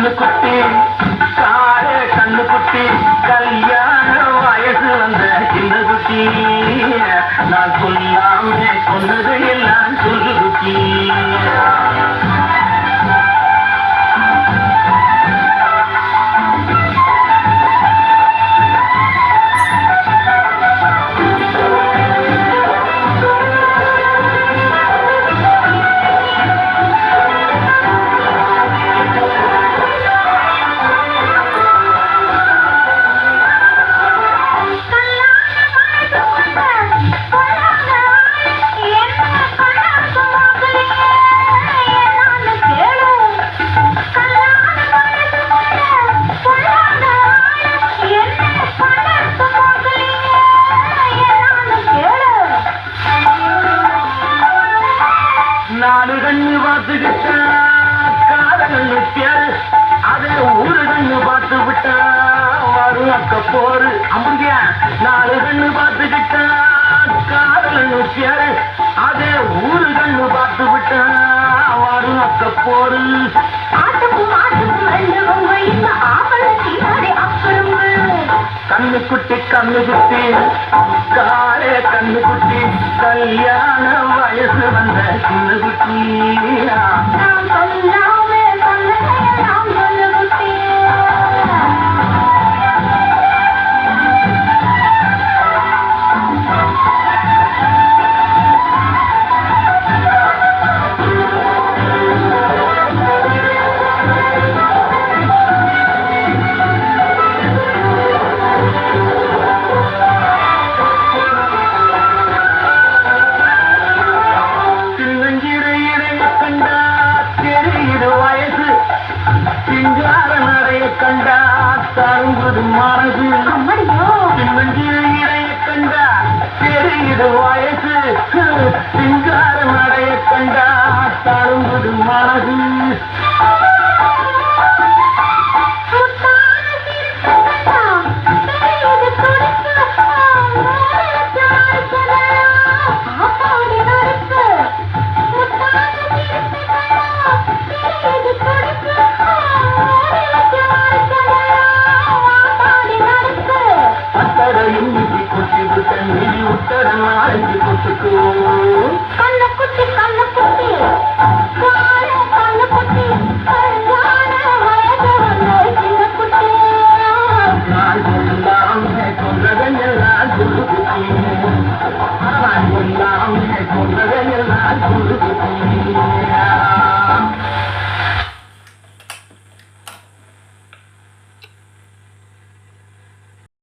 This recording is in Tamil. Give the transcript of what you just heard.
கண்ணு குட்டி காரே கண்ணு குட்டி கல்யாண வயசு வந்த சின்ன குட்டி நான் சொல்லாமே சொன்னது எல்லாம் சொல்லு குட்டி நாலு கண்ணு பார்த்துக்கிட்டா காதகண்ணு பேரு அதே ஊரு கண்ணு பார்த்து விட்டா வரும் அக்க போரு அம்புதியா நாலு கண்ணு பார்த்துக்கிட்டா காதகண்ணு பேரு அதே ஊரு கண்ணு பார்த்து விட்டா வரும் அக்க போரு கண்ணு குட்டி காரே கண்ணு குட்டி கல்யாண வயசு வந்த சின்ன குட்டி சிங்கார நடைய கண்டா தருங்குது மனசு சின்னஞ்சிறைய கண்டா தெரியுது வயசு சிங்கார நடைய கண்டா தருங்குது மனசு கண்ணு குட்டி கண்ணு குட்டி கல்யாண வயசு வந்த சின்ன குட்டி நான் சொல்லாம சொல்றதெல்லாம் சொல்லு குட்டி